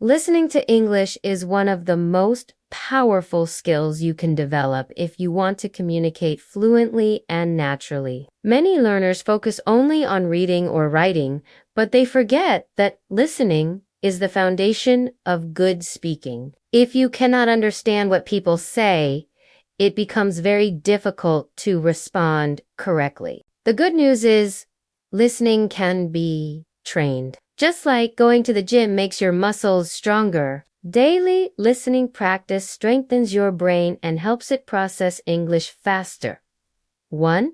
Listening to English is one of the most powerful skills you can develop if you want to communicate fluently and naturally. Many learners focus only on reading or writing, but they forget that listening is the foundation of good speaking. If you cannot understand what people say, it becomes very difficult to respond correctly. The good news is listening can be trained. Just like going to the gym makes your muscles stronger, daily listening practice strengthens your brain and helps it process English faster. 1.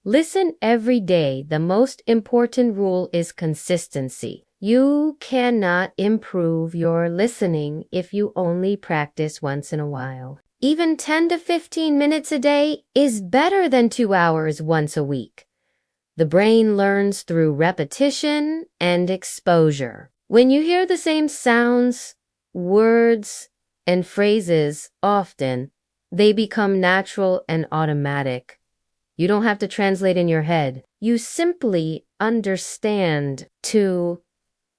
Listen every day. The most important rule is consistency. You cannot improve your listening if you only practice once in a while. Even 10 to 15 minutes a day is better than 2 hours once a week. The brain learns through repetition and exposure. When you hear the same sounds, words, and phrases often, they become natural and automatic. You don't have to translate in your head. You simply understand to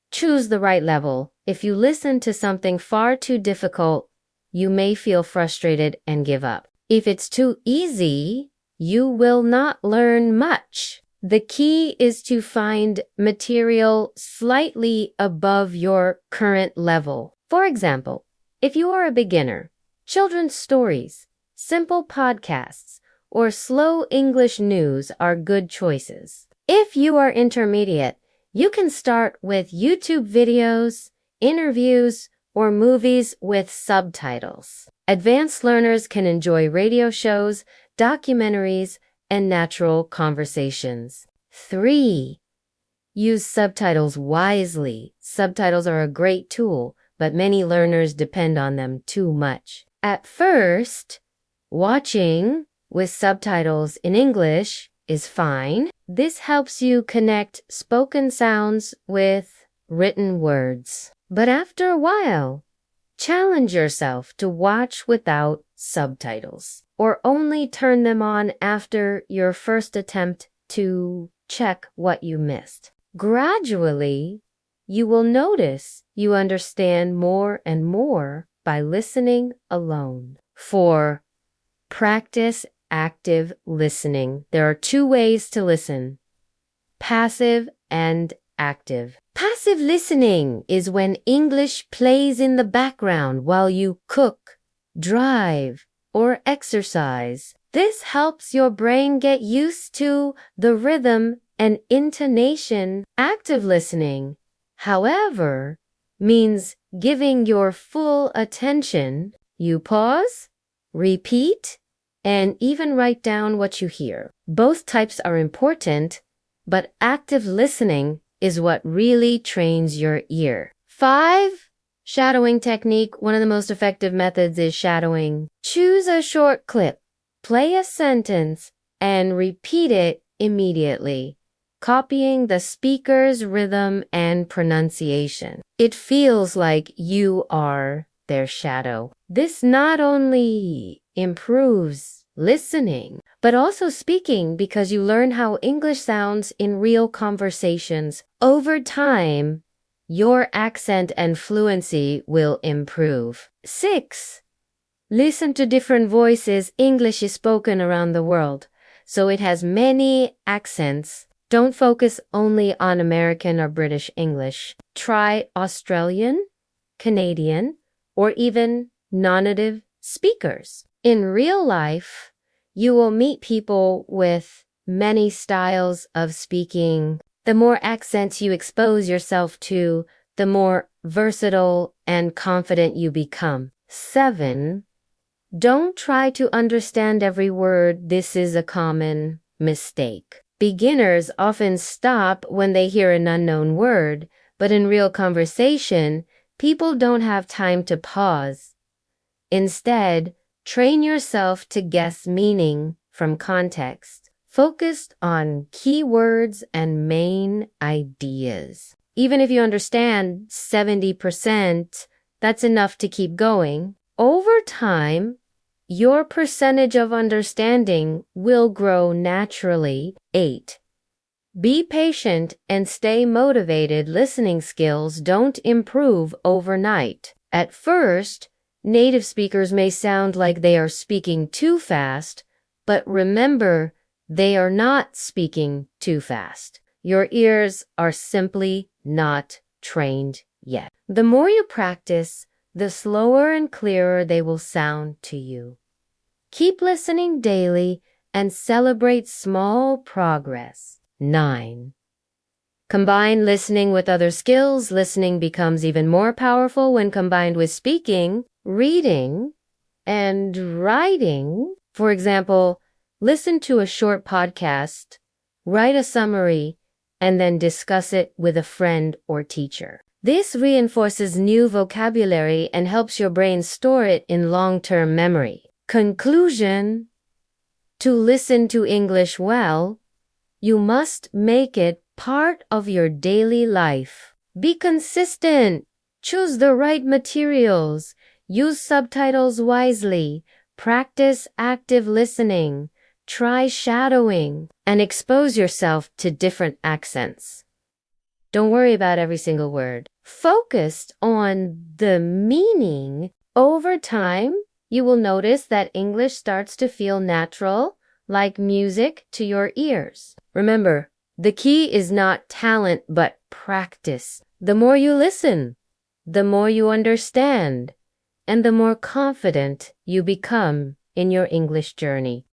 choose the right level. If you listen to something far too difficult, you may feel frustrated and give up. If it's too easy, you will not learn much. The key is to find material slightly above your current level. For example, if you are a beginner, children's stories, simple podcasts, or slow English news are good choices. If you are intermediate, you can start with YouTube videos, interviews, or movies with subtitles. Advanced learners can enjoy radio shows, documentaries, and natural conversations. 3. Use subtitles wisely. Subtitles are a great tool, but many learners depend on them too much. At first, watching with subtitles in English is fine. This helps you connect spoken sounds with written words. But after a while, challenge yourself to watch without subtitles, or only turn them on after your first attempt to check what you missed. Gradually, you will notice you understand more and more by listening alone. 4. Practice active listening. There are 2 ways to listen: passive and active. Passive listening is when English plays in the background while you cook, drive, or exercise. This helps your brain get used to the rhythm and intonation. Active listening, however, means giving your full attention. You pause, repeat, and even write down what you hear. Both types are important, but active listening is what really trains your ear. 5. Shadowing technique. One of the most effective methods is shadowing. Choose a short clip, play a sentence, and repeat it immediately, copying the speaker's rhythm and pronunciation. It feels like you are their shadow. This not only improves listening, but also speaking, because you learn how English sounds in real conversations. Over time, your accent and fluency will improve. 6. Listen to different voices. English is spoken around the world, so it has many accents. Don't focus only on American or British English. Try Australian, Canadian, or even non-native speakers. In real life, you will meet people with many styles of speaking. The more accents you expose yourself to, the more versatile and confident you become. 7. Don't try to understand every word. This is a common mistake. Beginners often stop when they hear an unknown word, but in real conversation, people don't have time to pause. Instead, train yourself to guess meaning from context, focused on key words and main ideas. Even if you understand 70%, that's enough to keep going. Over time, your percentage of understanding will grow naturally. 8. Be patient and stay motivated. Listening skills don't improve overnight. At first, native speakers may sound like they are speaking too fast, but remember, they are not speaking too fast. Your ears are simply not trained yet. The more you practice, the slower and clearer they will sound to you. Keep listening daily and celebrate small progress. 9. Combine listening with other skills. Listening becomes even more powerful when combined with speaking, reading, and writing. For example, listen to a short podcast, write a summary, and then discuss it with a friend or teacher. This reinforces new vocabulary and helps your brain store it in long-term memory. Conclusion: to listen to English well, you must make it part of your daily life. Be consistent. Choose the right materials. Use subtitles wisely. Practice active listening. Try shadowing. And expose yourself to different accents. Don't worry about every single word. Focus on the meaning. Over time, you will notice that English starts to feel natural, like music to your ears. Remember, the key is not talent but practice. The more you listen, the more you understand, and the more confident you become in your English journey.